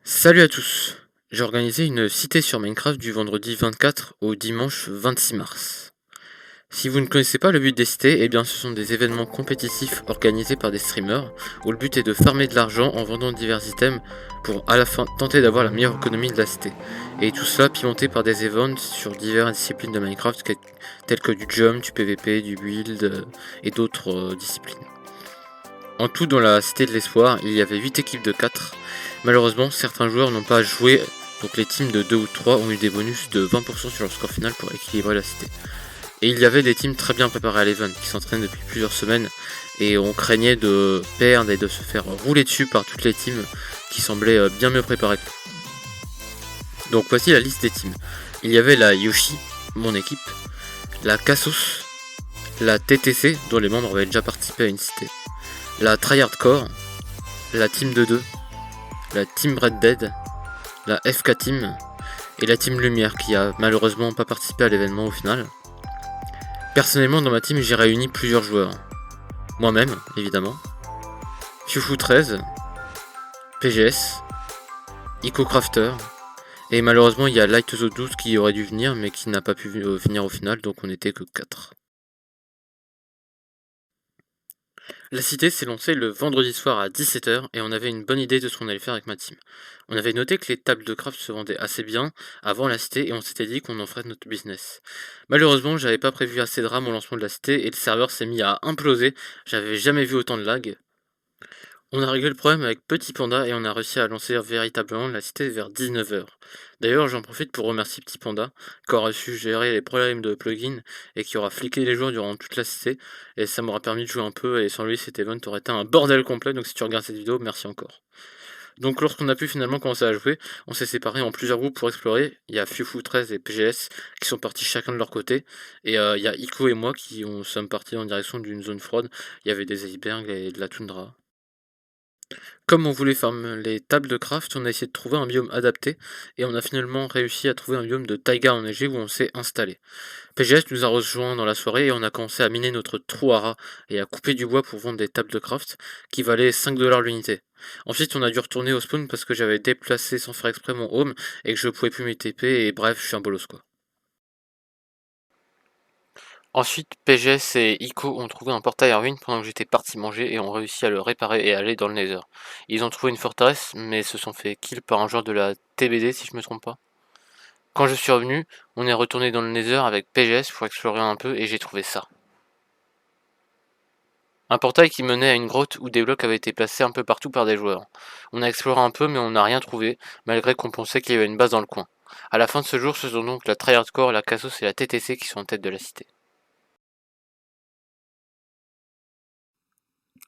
Salut à tous! J'ai organisé une cité sur Minecraft du vendredi 24 au dimanche 26 mars. Si vous ne connaissez pas le but des cités, eh bien ce sont des événements compétitifs organisés par des streamers où le but est de farmer de l'argent en vendant divers items pour à la fin tenter d'avoir la meilleure économie de la cité. Et tout cela pimenté par des events sur diverses disciplines de Minecraft telles que du jump, du PVP, du build et d'autres disciplines. En tout, dans la Cité de l'Espoir, il y avait 8 équipes de 4. Malheureusement, certains joueurs n'ont pas joué, donc les teams de 2 ou 3 ont eu des bonus de 20% sur leur score final pour équilibrer la cité. Et il y avait des teams très bien préparés à l'event, qui s'entraînent depuis plusieurs semaines, et on craignait de perdre et de se faire rouler dessus par toutes les teams qui semblaient bien mieux préparées. Donc voici la liste des teams. Il y avait la Yoshi, mon équipe, la Cassos, la TTC, dont les membres avaient déjà participé à une cité, la Tryhardcore, la Team 2-2, la Team Red Dead, la FK Team et la Team Lumière qui a malheureusement pas participé à l'événement au final. Personnellement dans ma team j'ai réuni plusieurs joueurs. Moi-même évidemment, Fiufou13, PGS, EcoCrafter et malheureusement il y a Light the 12 qui aurait dû venir mais qui n'a pas pu venir au final donc on était que 4. La cité s'est lancée le vendredi soir à 17h et on avait une bonne idée de ce qu'on allait faire avec ma team. On avait noté que les tables de craft se vendaient assez bien avant la cité et on s'était dit qu'on en ferait notre business. Malheureusement, j'avais pas prévu assez de RAM au lancement de la cité et le serveur s'est mis à imploser, j'avais jamais vu autant de lag. On a réglé le problème avec Petit Panda et on a réussi à lancer véritablement la cité vers 19h. D'ailleurs, j'en profite pour remercier Petit Panda, qui aura su gérer les problèmes de plugin et qui aura fliqué les joueurs durant toute la cité. Et ça m'aura permis de jouer un peu et sans lui cet event aurait été un bordel complet. Donc si tu regardes cette vidéo, merci encore. Donc lorsqu'on a pu finalement commencer à jouer, on s'est séparés en plusieurs groupes pour explorer. Il y a Fiufou13 et PGS qui sont partis chacun de leur côté. Et il y a Ico et moi qui sommes partis en direction d'une zone froide. Il y avait des icebergs et de la toundra. Comme on voulait farm les tables de craft, on a essayé de trouver un biome adapté et on a finalement réussi à trouver un biome de taïga enneigé où on s'est installé. PGS nous a rejoint dans la soirée et on a commencé à miner notre trou à rats et à couper du bois pour vendre des tables de craft qui valaient 5$ l'unité. Ensuite on a dû retourner au spawn parce que j'avais déplacé sans faire exprès mon home et que je pouvais plus m'y TP et bref je suis un bolos quoi. Ensuite, PGS et Ico ont trouvé un portail en ruine pendant que j'étais parti manger et ont réussi à le réparer et aller dans le Nether. Ils ont trouvé une forteresse, mais se sont fait kill par un joueur de la TBD si je me trompe pas. Quand je suis revenu, on est retourné dans le Nether avec PGS pour explorer un peu et j'ai trouvé ça. Un portail qui menait à une grotte où des blocs avaient été placés un peu partout par des joueurs. On a exploré un peu mais on n'a rien trouvé, malgré qu'on pensait qu'il y avait une base dans le coin. A la fin de ce jour, ce sont donc la Tryhardcore, la Cassos et la TTC qui sont en tête de la cité.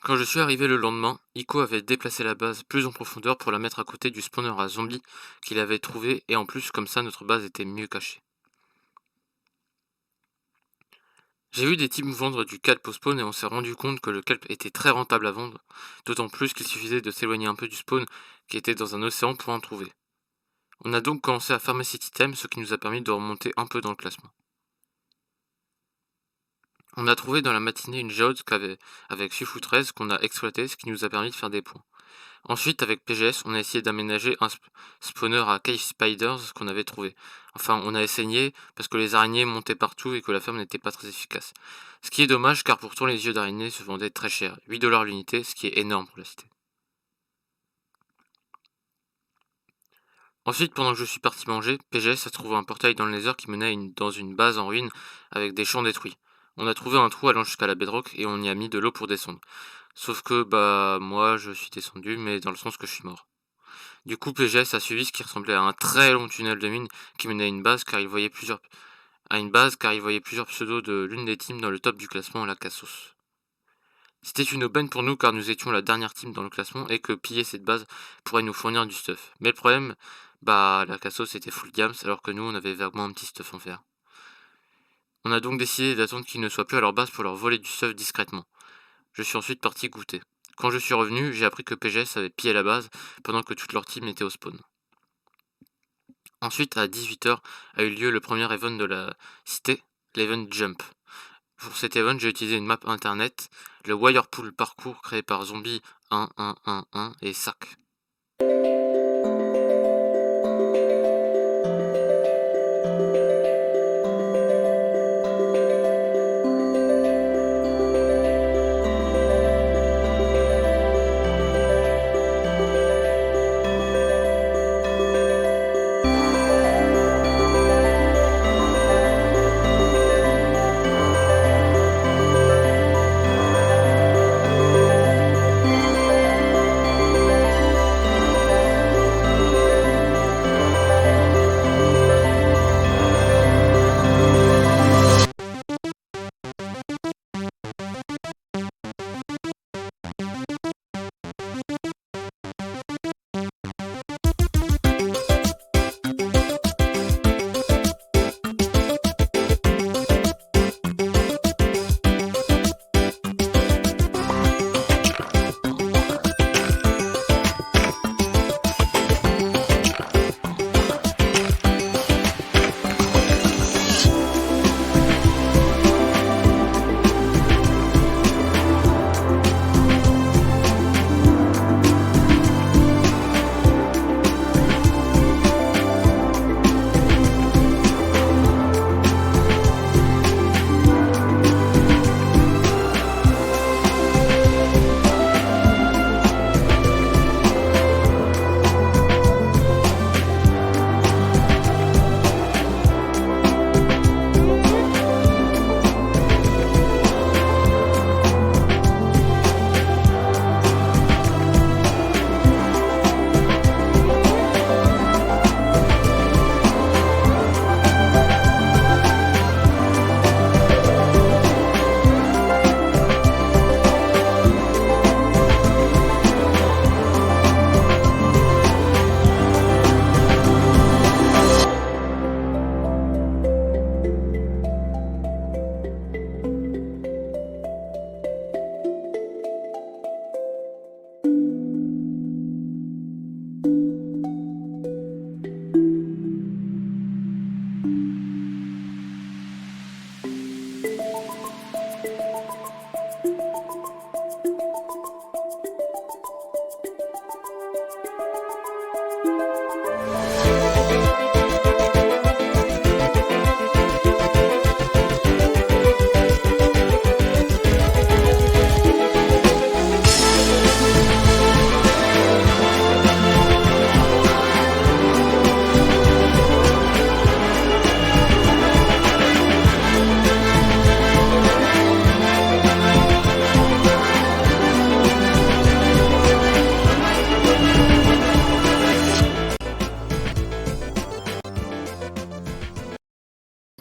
Quand je suis arrivé le lendemain, Ico avait déplacé la base plus en profondeur pour la mettre à côté du spawner à zombies qu'il avait trouvé et en plus comme ça notre base était mieux cachée. J'ai vu des teams vendre du kelp au spawn et on s'est rendu compte que le kelp était très rentable à vendre, d'autant plus qu'il suffisait de s'éloigner un peu du spawn qui était dans un océan pour en trouver. On a donc commencé à farmer cet item, ce qui nous a permis de remonter un peu dans le classement. On a trouvé dans la matinée une géode avec Fiufou13 qu'on a exploité, ce qui nous a permis de faire des points. Ensuite, avec PGS, on a essayé d'aménager un spawner à Cave Spiders qu'on avait trouvé. Enfin, on a essayé parce que les araignées montaient partout et que la ferme n'était pas très efficace. Ce qui est dommage car pourtant les yeux d'araignée se vendaient très cher, 8$ l'unité, ce qui est énorme pour la cité. Ensuite, pendant que je suis parti manger, PGS a trouvé un portail dans le Nether qui menait dans une base en ruine avec des champs détruits. On a trouvé un trou allant jusqu'à la bedrock et on y a mis de l'eau pour descendre. Sauf que, moi je suis descendu, mais dans le sens que je suis mort. Du coup, PGS a suivi ce qui ressemblait à un très long tunnel de mine qui menait à une base car il voyait plusieurs pseudos de l'une des teams dans le top du classement, la Cassos. C'était une aubaine pour nous car nous étions la dernière team dans le classement et que piller cette base pourrait nous fournir du stuff. Mais le problème, la Cassos était full gams alors que nous on avait vaguement un petit stuff en fer. On a donc décidé d'attendre qu'ils ne soient plus à leur base pour leur voler du stuff discrètement. Je suis ensuite parti goûter. Quand je suis revenu, j'ai appris que PGS avait pillé la base pendant que toute leur team était au spawn. Ensuite, à 18h, a eu lieu le premier event de la cité, l'event Jump. Pour cet event, j'ai utilisé une map internet, le Wirepool Parcours créé par Zombie 1111 et SAC.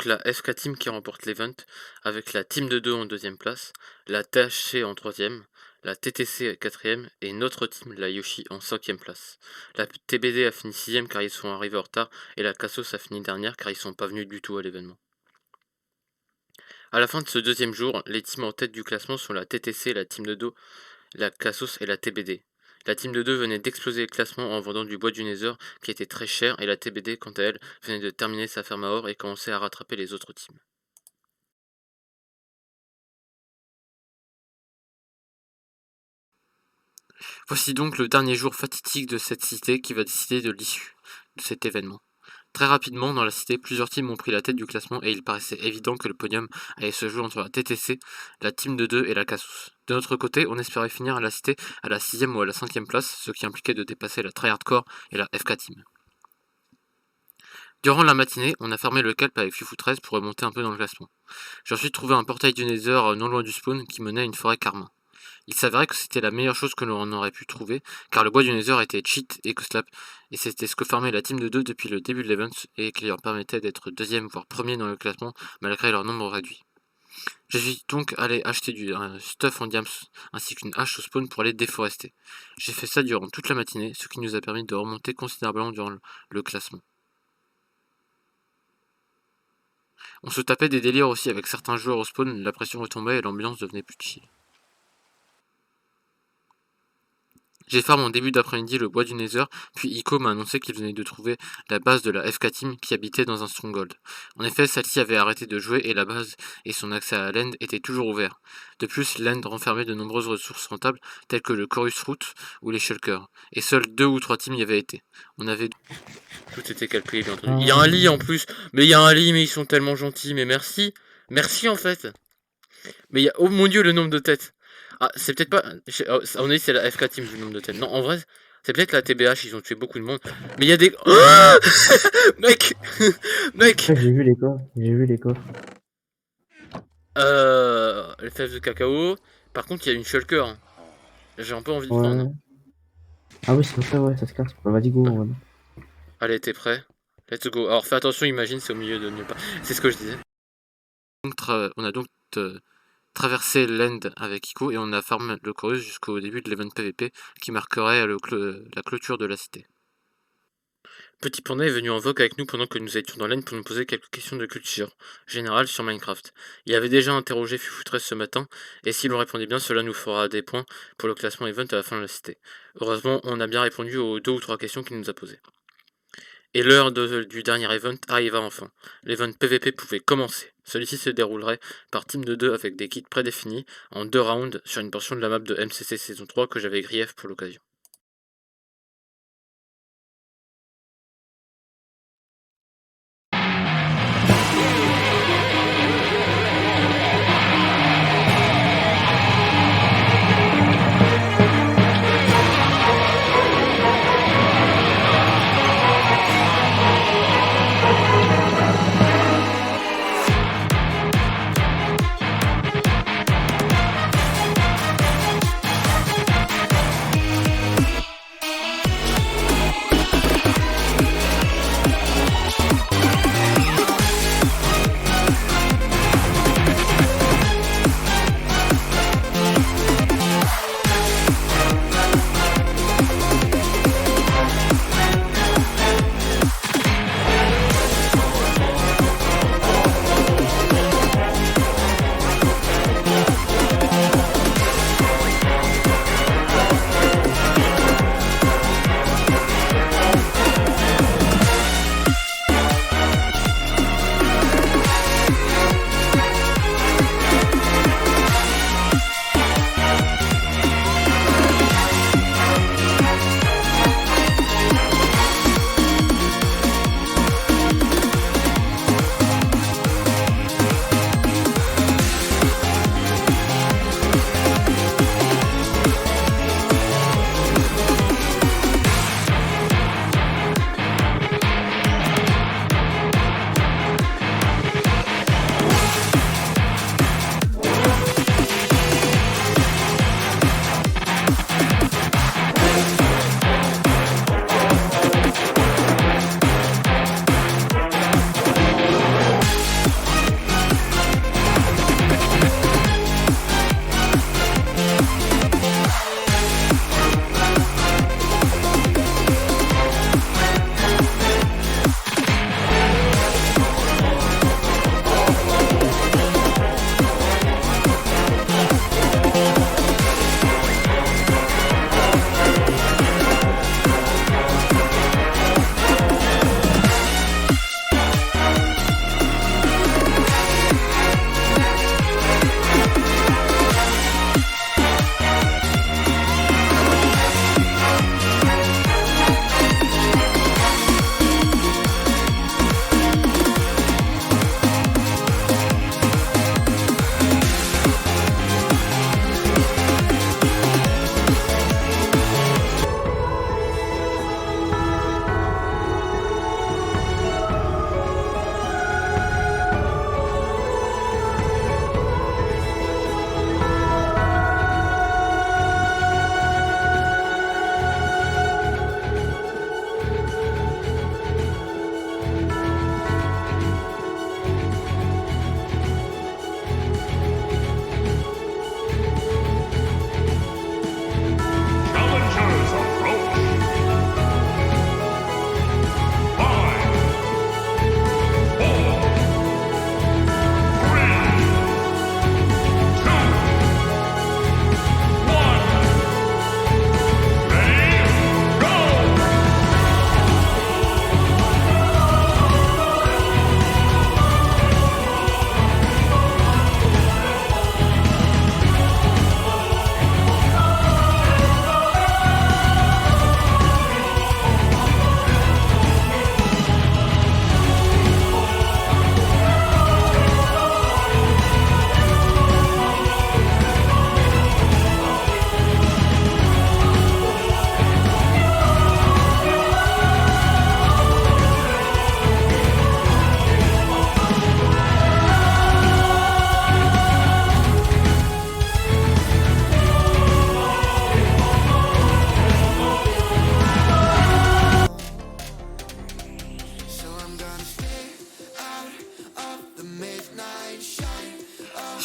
donc la FK Team qui remporte l'event, avec la Team de 2 en deuxième place, la THC en troisième, la TTC quatrième et notre team, la Yoshi, en cinquième place. La TBD a fini sixième car ils sont arrivés en retard et la Cassos a fini dernière car ils sont pas venus du tout à l'événement. À la fin de ce deuxième jour, les teams en tête du classement sont la TTC, la Team de 2, la Cassos et la TBD. La Team de 2 venait d'exploser le classement en vendant du bois du Nether qui était très cher et la TBD, quant à elle, venait de terminer sa ferme à or et commençait à rattraper les autres teams. Voici donc le dernier jour fatidique de cette cité qui va décider de l'issue de cet événement. Très rapidement, dans la cité, plusieurs teams ont pris la tête du classement et il paraissait évident que le podium allait se jouer entre la TTC, la Team de 2 et la Cassos. De notre côté, on espérait finir à la cité à la 6ème ou à la 5ème place, ce qui impliquait de dépasser la Tryhardcore et la FK Team. Durant la matinée, on a fermé le calp avec Fufu13 pour remonter un peu dans le classement. J'ai ensuite trouvé un portail du Nether non loin du spawn qui menait à une forêt carmin. Il s'avérait que c'était la meilleure chose que l'on aurait pu trouver, car le bois du Nether était cheat et et c'était ce que farmait la team de 2 depuis le début de l'event, et qui leur permettait d'être deuxième voire premier dans le classement, malgré leur nombre réduit. Je suis donc allé acheter du stuff en diams, ainsi qu'une hache au spawn pour aller déforester. J'ai fait ça durant toute la matinée, ce qui nous a permis de remonter considérablement durant le classement. On se tapait des délires aussi avec certains joueurs au spawn, la pression retombait et l'ambiance devenait plus chill. J'ai farm en début d'après-midi le bois du Nether, puis Ico m'a annoncé qu'il venait de trouver la base de la FK Team qui habitait dans un stronghold. En effet, celle-ci avait arrêté de jouer et la base et son accès à l'end étaient toujours ouverts. De plus, l'end renfermait de nombreuses ressources rentables telles que le Chorus Root ou les Shulkers, et seuls 2 ou 3 teams y avaient été. On avait... Tout était calculé, bien entendu. Il y a un lit en plus, mais il y a un lit, mais ils sont tellement gentils, mais merci. Merci en fait. Mais il y a... Oh mon dieu, le nombre de têtes. Ah, c'est peut-être pas... On est c'est la FK Team du nombre de têtes. Non, en vrai, c'est peut-être la TBH, ils ont tué beaucoup de monde. Mais il y a des... Oh mec mec J'ai vu les coffres, j'ai vu les coffres. Les fèves de cacao. Par contre, il y a une shulker. Hein. J'ai un peu envie de prendre. Ouais. Ah oui, c'est comme ça, ouais, ça se casse. Bah, vas-y, go. Ouais. Allez, t'es prêt? Let's go. Alors fais attention, imagine, c'est au milieu de nulle part. C'est ce que je disais. On a donc traversé l'end avec Ico et on a farmé le chorus jusqu'au début de l'event PVP qui marquerait la clôture de la cité. Petit Panda est venu en vogue avec nous pendant que nous étions dans l'end pour nous poser quelques questions de culture générale sur Minecraft. Il avait déjà interrogé Fufu13 ce matin, et si l'on répondait bien, cela nous fera des points pour le classement event à la fin de la cité. Heureusement, on a bien répondu aux 2 ou 3 questions qu'il nous a posées. Et l'heure du dernier event arriva enfin. L'event PVP pouvait commencer. Celui-ci se déroulerait par team de 2 avec des kits prédéfinis en 2 rounds sur une portion de la map de MCC saison 3 que j'avais grief pour l'occasion.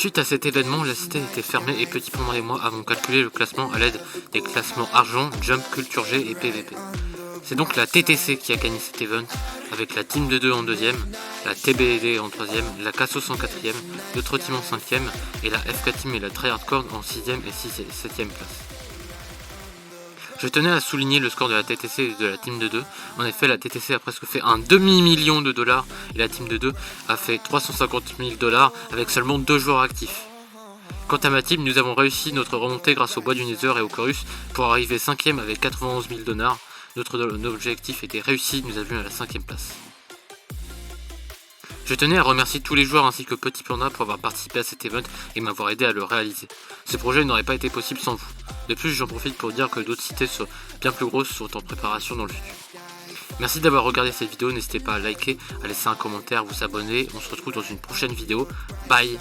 Suite à cet événement, la cité était fermée et Petit Panda et moi avons calculé le classement à l'aide des classements argent, jump, culture G et PVP. C'est donc la TTC qui a gagné cet event, avec la Team de 2 en deuxième, la TBD en troisième, la Cassos en quatrième, l'autre team en cinquième, et la FK Team et la Tryhardcore en sixième et septième place. Je tenais à souligner le score de la TTC et de la Team de 2. En effet, la TTC a presque fait un demi-million de dollars et la Team de 2 a fait 350 000 $, avec seulement 2 joueurs actifs. Quant à ma team, nous avons réussi notre remontée grâce au bois du Nether et au Chorus pour arriver 5ème avec 91 000 $. Notre objectif était réussi, nous avions à la 5ème place. Je tenais à remercier tous les joueurs ainsi que Petit Panda pour avoir participé à cet event et m'avoir aidé à le réaliser. Ce projet n'aurait pas été possible sans vous. De plus, j'en profite pour dire que d'autres cités bien plus grosses sont en préparation dans le futur. Merci d'avoir regardé cette vidéo, n'hésitez pas à liker, à laisser un commentaire, à vous abonner. On se retrouve dans une prochaine vidéo. Bye!